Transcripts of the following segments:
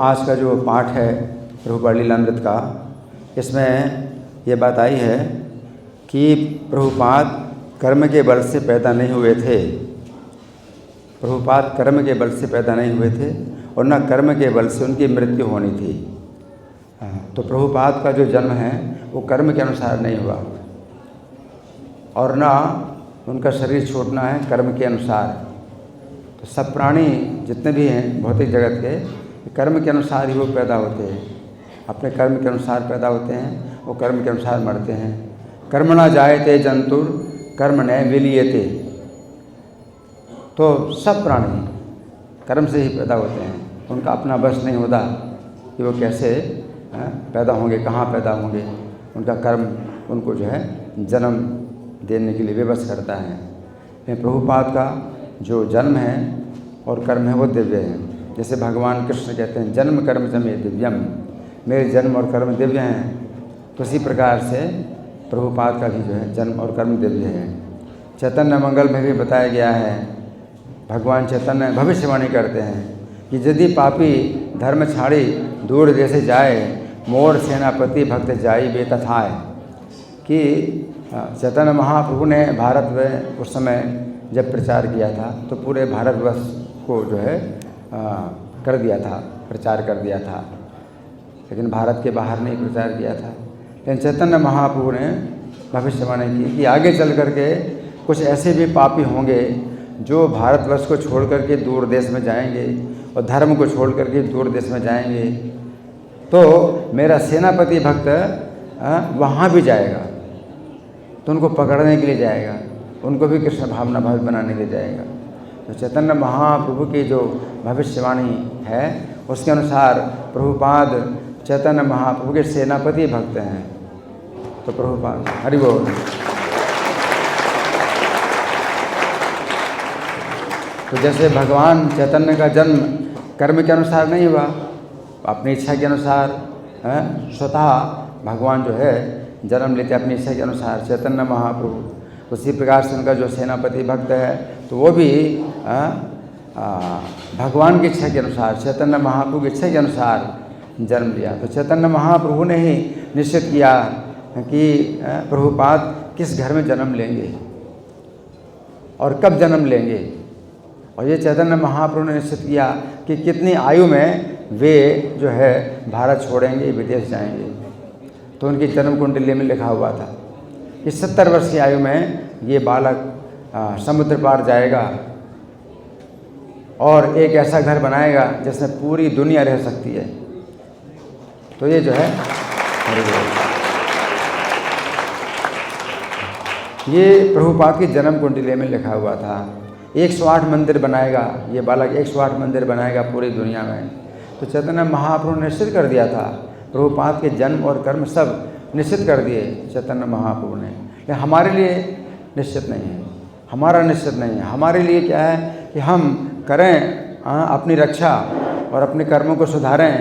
आज का जो पाठ है प्रभुपाद लीलामृत का, इसमें ये बात आई है कि प्रभुपाद कर्म के बल से पैदा नहीं हुए थे। प्रभुपाद कर्म के बल से पैदा नहीं हुए थे और न कर्म के बल से उनकी मृत्यु होनी थी। तो प्रभुपाद का जो जन्म है वो कर्म के अनुसार नहीं हुआ और न उनका शरीर छूटना है कर्म के अनुसार। तो सब प्राणी जितने भी हैं भौतिक जगत के, कर्म के अनुसार ही वो पैदा होते हैं, अपने कर्म के अनुसार पैदा होते हैं, वो कर्म के अनुसार मरते हैं। कर्म ना जायते जंतुर कर्म न विलीयते। तो सब प्राणी कर्म से ही पैदा होते हैं, उनका अपना बस नहीं होता कि वो कैसे पैदा होंगे, कहाँ पैदा होंगे। उनका कर्म उनको जो है जन्म देने के लिए विवश करता है। प्रभुपाद का जो जन्म है और कर्म है वो दिव्य है। जैसे भगवान कृष्ण कहते हैं जन्म कर्म च मे दिव्यम, मेरे जन्म और कर्म दिव्य हैं। तो इसी प्रकार से प्रभुपाद का भी जो है जन्म और कर्म दिव्य है। चैतन्य मंगल में भी बताया गया है, भगवान चैतन्य भविष्यवाणी करते हैं कि यदि पापी धर्म छाड़ी दूर देश जाए, मोर सेनापति भक्त जाई बेतथाय। कि चैतन्य महाप्रभु ने भारत में उस समय जब प्रचार किया था तो पूरे भारतवर्ष को जो है कर दिया था, प्रचार कर दिया था, लेकिन भारत के बाहर नहीं प्रचार किया था। लेकिन चैतन्य महाप्रभु ने भविष्यवाणी की कि आगे चल करके कुछ ऐसे भी पापी होंगे जो भारतवर्ष को छोड़ करके दूर देश में जाएंगे और धर्म को छोड़ करके दूर देश में जाएंगे। तो मेरा सेनापति भक्त वहाँ भी जाएगा, तो उनको पकड़ने के लिए जाएगा, उनको भी कृष्ण भावना भावी बनाने के लिए जाएगा। तो चैतन्य महाप्रभु की जो भविष्यवाणी है उसके अनुसार प्रभुपाद चैतन्य महाप्रभु के सेनापति भक्त हैं। तो प्रभुपाद हरि बोल। तो जैसे भगवान चैतन्य का जन्म कर्म के अनुसार नहीं हुआ, अपनी इच्छा के अनुसार स्वतः भगवान जो है जन्म लेते अपनी इच्छा के अनुसार चैतन्य महाप्रभु। उसी प्रकार से उनका जो सेनापति भक्त है तो वो भी भगवान की इच्छा के अनुसार, चैतन्य महाप्रभु की इच्छा के अनुसार जन्म लिया। तो चैतन्य महाप्रभु ने ही निश्चित किया कि प्रभुपाद किस घर में जन्म लेंगे और कब जन्म लेंगे। और ये चैतन्य महाप्रभु ने निश्चित किया कि कितनी आयु में वे जो है भारत छोड़ेंगे, विदेश जाएंगे। तो उनकी जन्म कुंडली में लिखा हुआ था कि 70 वर्ष की आयु में ये बालक समुद्र पार जाएगा और एक ऐसा घर बनाएगा जिसमें पूरी दुनिया रह सकती है। तो ये जो है ये प्रभुपाद की जन्म कुंडली में लिखा हुआ था। 108 मंदिर बनाएगा ये बालक, 108 मंदिर बनाएगा पूरी दुनिया में। तो चैतन्य महाप्रभु ने निश्चित कर दिया था, प्रभुपाद के जन्म और कर्म सब निश्चित कर दिए चैतन्य महाप्रभु ने। लेकिन हमारे लिए निश्चित नहीं है, हमारा निश्चित नहीं है। हमारे लिए क्या है कि हम करें अपनी रक्षा और अपने कर्मों को सुधारें,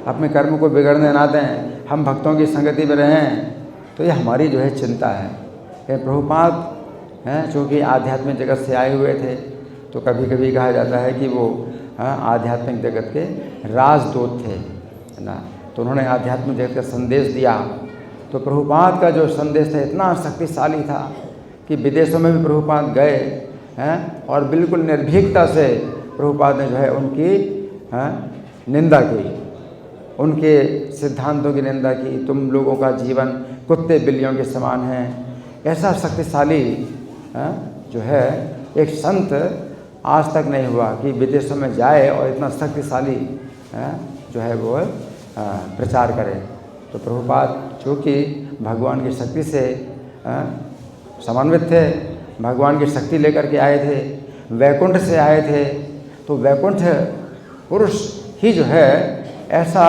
अपने कर्म को बिगड़ने ना दें, हम भक्तों की संगति में रहें। तो ये हमारी जो है चिंता है। प्रभुपाद हैं चूँकि आध्यात्मिक जगत से आए हुए थे, तो कभी कभी कहा जाता है कि वो आध्यात्मिक जगत के राजदूत थे, है ना। तो उन्होंने आध्यात्मिक जगत का संदेश दिया। तो प्रभुपाद का जो संदेश था इतना शक्तिशाली था कि विदेशों में भी प्रभुपाद गए हैं और बिल्कुल निर्भीकता से प्रभुपाद ने जो है उनकी निंदा की, उनके सिद्धांतों की निंदा की। तुम लोगों का जीवन कुत्ते बिल्लियों के समान है। ऐसा शक्तिशाली जो है एक संत आज तक नहीं हुआ कि विदेशों में जाए और इतना शक्तिशाली जो है वो प्रचार करे। तो प्रभुपाद चूँकि भगवान की शक्ति से समन्वित थे, भगवान की शक्ति लेकर के आए थे, वैकुंठ से आए थे। तो वैकुंठ पुरुष ही जो है ऐसा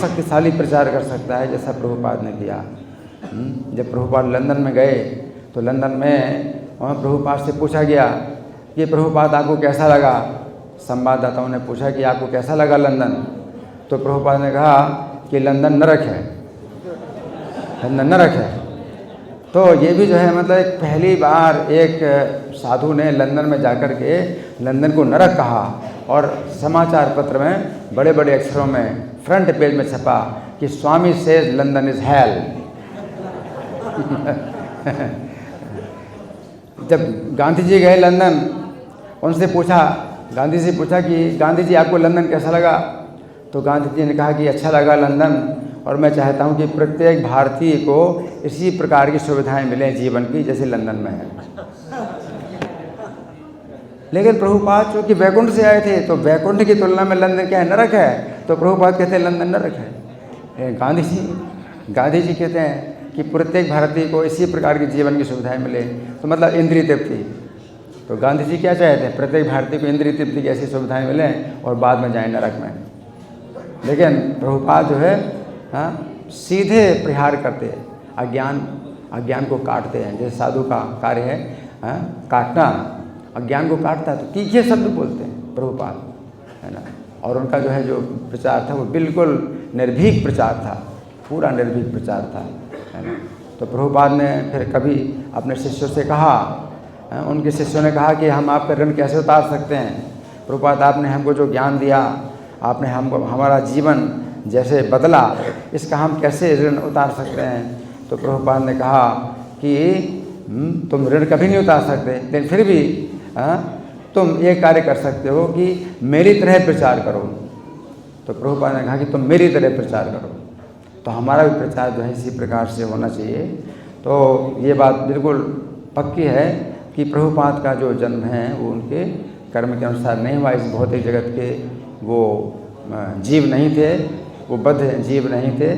शक्तिशाली प्रचार कर सकता है जैसा प्रभुपाद ने किया। जब प्रभुपाद लंदन में गए तो लंदन में वहाँ प्रभुपाद से पूछा गया कि प्रभुपाद आपको कैसा लगा। संवाददाताओं ने पूछा कि आपको कैसा लगा लंदन। तो प्रभुपाद ने कहा कि लंदन नरक है, लंदन नरक है। तो ये भी जो है मतलब एक पहली बार एक साधु ने लंदन में जाकर के लंदन को नरक कहा। और समाचार पत्र में बड़े बड़े अक्षरों में फ्रंट पेज में छपा कि स्वामी सेज लंदन इज हेल। जब गांधी जी गए लंदन, उनसे पूछा, गांधी जी से पूछा कि गांधी जी आपको लंदन कैसा लगा? तो गांधी जी ने कहा कि अच्छा लगा लंदन, और मैं चाहता हूं कि प्रत्येक भारतीय को इसी प्रकार की सुविधाएं मिलें जीवन की जैसे लंदन में है। लेकिन प्रभुपाद चूँकि वैकुंठ से आए थे, तो वैकुंठ की तुलना में लंदन क्या है, नरक है। तो प्रभुपाद कहते हैं लंदन नरक है। गांधी जी कहते हैं कि प्रत्येक भारतीय को इसी प्रकार की जीवन की सुविधाएं मिले, तो मतलब इंद्रिय तृप्ति। तो गांधी जी क्या चाहते हैं, प्रत्येक भारतीय को इंद्रिय तृप्ति की ऐसी सुविधाएं मिलें और बाद में जाएं नरक में। लेकिन प्रभुपाद जो है सीधे प्रहार करते हैं, अज्ञान को काटते हैं। जैसे साधु का कार्य है काटना, अज्ञान को काटता है, तो तीखे शब्द बोलते हैं प्रभुपाद, है ना। और उनका जो है जो प्रचार था वो बिल्कुल निर्भीक प्रचार था, पूरा निर्भीक प्रचार था, है ना। तो प्रभुपाद ने फिर कभी अपने शिष्यों से कहा, उनके शिष्यों ने कहा कि हम आपका ऋण कैसे उतार सकते हैं? प्रभुपाद आपने हमको जो ज्ञान दिया, आपने हमको हमारा जीवन जैसे बदला, इसका हम कैसे ऋण उतार सकते हैं? तो प्रभुपाद ने कहा कि तुम ऋण कभी नहीं उतार सकते, लेकिन फिर भी तुम एक कार्य कर सकते हो कि मेरी तरह प्रचार करो। तो प्रभुपाद ने कहा कि तुम मेरी तरह प्रचार करो। तो हमारा भी प्रचार जो है इसी प्रकार से होना चाहिए। तो ये बात बिल्कुल पक्की है कि प्रभुपाद का जो जन्म है वो उनके कर्म के अनुसार नहीं हुआ। इस भौतिक जगत के वो जीव नहीं थे, वो बद्ध जीव नहीं थे,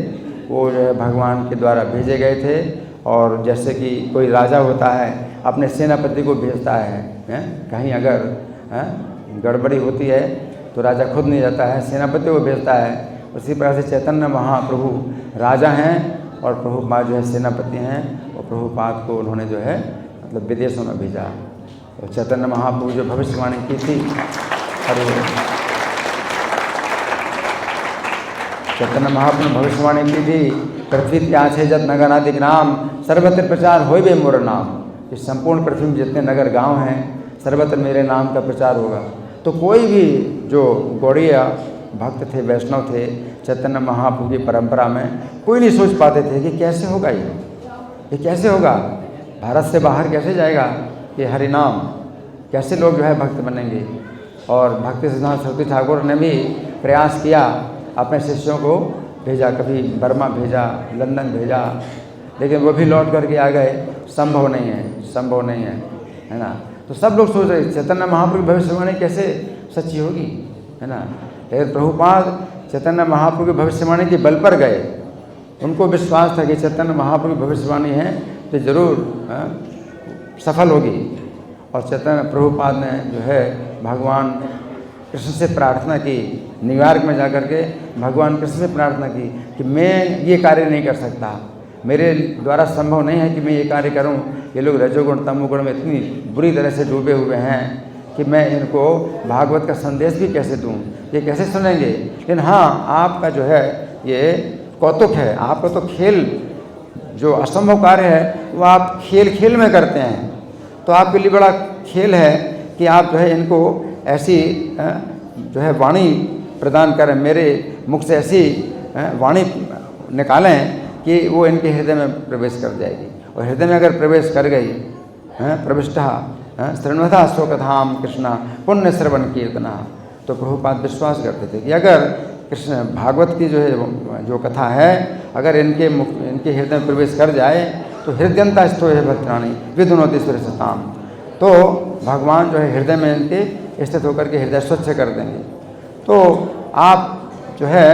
वो जो है भगवान के द्वारा भेजे गए थे। और जैसे कि कोई राजा होता है अपने सेनापति को भेजता है, कहीं अगर गड़बड़ी होती है तो राजा खुद नहीं जाता है, सेनापति को भेजता है। उसी प्रकार से चैतन्य महाप्रभु राजा हैं और प्रभुपाद जो है सेनापति हैं, और प्रभुपाद को उन्होंने जो है मतलब विदेशों में भेजा। तो चैतन्य महाप्रभु जो भविष्यवाणी की थी, चैतन्य महाप्रभु भविष्यवाणी की थी, पृथ्वी त्याग है जत नगर आदि ग्राम सर्वत्र प्रचार होय बे मोर नाम। कि संपूर्ण पृथ्वी में जितने नगर गांव हैं सर्वत्र मेरे नाम का प्रचार होगा। तो कोई भी जो गौड़ीय भक्त थे, वैष्णव थे, चैतन्य महाप्रभु की परंपरा में कोई नहीं सोच पाते थे कि कैसे होगा ये कैसे होगा, भारत से बाहर कैसे जाएगा ये हरिनाम, कैसे लोग जो है भक्त बनेंगे। और भक्ति सिद्धांत सरस्वती ठाकुर ने भी प्रयास किया, अपने शिष्यों को भेजा, कभी बर्मा भेजा, लंदन भेजा, लेकिन वो भी लौट करके आ गए, संभव नहीं है, है ना। तो सब लोग सोच रहे चैतन्य महाप्रभु भविष्यवाणी कैसे सच्ची होगी, है ना। लेकिन प्रभुपाद चैतन्य महाप्रभु की भविष्यवाणी के बल पर गए। उनको विश्वास था कि चैतन्य महाप्रभु की भविष्यवाणी है तो जरूर सफल होगी। और चैतन्य प्रभुपाद ने जो है भगवान कृष्ण से प्रार्थना की, न्यूयॉर्क में जाकर के भगवान कृष्ण से प्रार्थना की कि मैं ये कार्य नहीं कर सकता, मेरे द्वारा संभव नहीं है कि मैं ये कार्य करूं। ये लोग रजोगुण तमोगुण में इतनी बुरी तरह से डूबे हुए हैं कि मैं इनको भागवत का संदेश भी कैसे दूं, ये कैसे सुनेंगे। लेकिन हाँ, आपका जो है ये कौतुक है, आपका तो खेल जो असंभव कार्य है वो आप खेल खेल में करते हैं। तो आपके लिए बड़ा खेल है कि आप जो है इनको ऐसी जो है वाणी प्रदान करें, मेरे मुख से ऐसी वाणी निकालें कि वो इनके हृदय में प्रवेश कर जाएगी। और हृदय में अगर प्रवेश कर गई, प्रविष्टा शृण्वता शोकधाम कृष्णा पुण्य श्रवण कीर्तना। तो प्रभुपाद विश्वास करते थे कि अगर कृष्ण भागवत की जो कथा है अगर इनके हृदय में प्रवेश कर जाए तो हृदयंता स्थो है भक्तानी विधुनोति सुरसताम। तो भगवान जो है हृदय में इनके स्थित होकर के हृदय स्वच्छ कर देंगे। तो आप जो है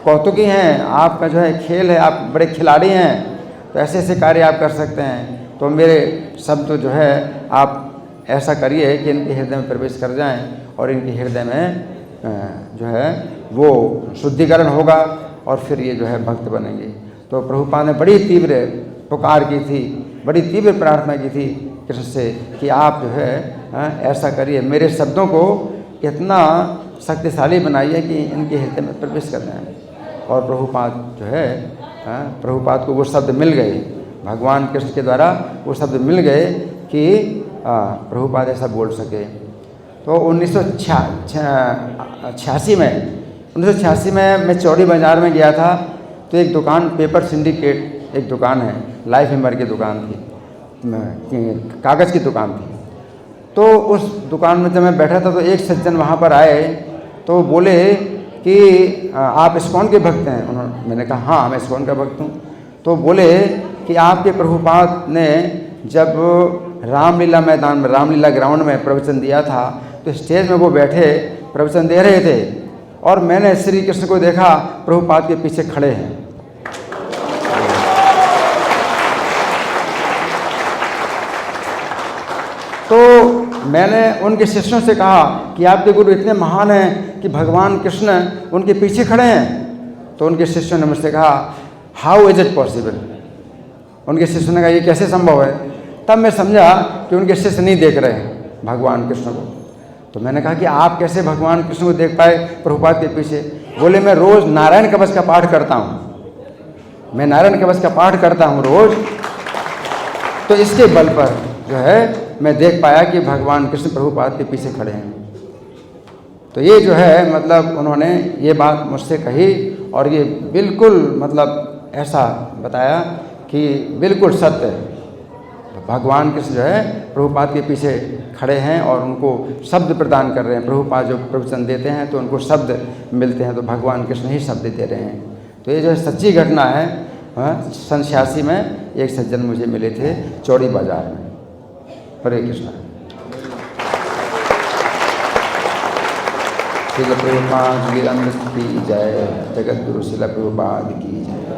कौतुकी हैं, आपका जो है खेल है, आप बड़े खिलाड़ी हैं, तो ऐसे ऐसे कार्य आप कर सकते हैं। तो मेरे शब्द जो है आप ऐसा करिए कि इनके हृदय में प्रवेश कर जाएं और इनके हृदय में जो है वो शुद्धिकरण होगा और फिर ये जो है भक्त बनेंगे। तो प्रभुपाद ने बड़ी तीव्र पुकार की थी, बड़ी तीव्र प्रार्थना की थी कृष्ण से कि आप जो है ऐसा करिए, मेरे शब्दों को इतना शक्तिशाली बनाइए कि इनके हृदय में प्रवेश कर जाएं। और प्रभुपाद जो है प्रभुपाद को वो शब्द मिल गए, भगवान कृष्ण के द्वारा वो शब्द मिल गए कि प्रभुपाद ऐसा बोल सके। तो 1986 में मैं चौड़ी बाज़ार में गया था। तो एक दुकान, पेपर सिंडिकेट एक दुकान है, लाइफ हेम्बर की दुकान थी, कागज़ की दुकान थी। तो उस दुकान में जब मैं बैठा था तो एक सज्जन वहाँ पर आए, तो बोले कि आप इस्कॉन के भक्त हैं? मैंने कहा हाँ, मैं इस्कॉन का भक्त हूँ। तो बोले कि आपके प्रभुपाद ने जब रामलीला मैदान में, रामलीला ग्राउंड में प्रवचन दिया था, तो स्टेज में वो बैठे प्रवचन दे रहे थे और मैंने श्री कृष्ण को देखा प्रभुपाद के पीछे खड़े हैं। तो मैंने उनके शिष्यों से कहा कि आपके गुरु इतने महान हैं कि भगवान कृष्ण उनके पीछे खड़े हैं। तो उनके शिष्यों ने मुझसे कहा हाउ इज़ इट पॉसिबल। उनके शिष्यों ने कहा ये कैसे संभव है। तब मैं समझा कि उनके शिष्य नहीं देख रहे हैं भगवान कृष्ण को। तो मैंने कहा कि आप कैसे भगवान कृष्ण को देख पाए प्रभुपाद के पीछे। बोले मैं रोज़ नारायण कवच का पाठ करता हूँ, मैं नारायण कवच का पाठ करता हूँ रोज़, तो इसके बल पर जो है मैं देख पाया कि भगवान कृष्ण प्रभुपाद के पीछे खड़े हैं। तो ये जो है मतलब उन्होंने ये बात मुझसे कही और ये बिल्कुल मतलब ऐसा बताया कि बिल्कुल सत्य है। तो भगवान कृष्ण जो है प्रभुपाद के पीछे खड़े हैं और उनको शब्द प्रदान कर रहे हैं। प्रभुपाद जो प्रवचन देते हैं तो उनको शब्द मिलते हैं, तो भगवान कृष्ण ही शब्द दे रहे हैं। तो ये जो है सच्ची घटना है। सन 86 में एक सज्जन मुझे मिले थे चौड़ी बाज़ार में। हरे कृष्णा। श्रील प्रभुपाद की जय, जगत गुरु श्रील प्रभुपाद की जय।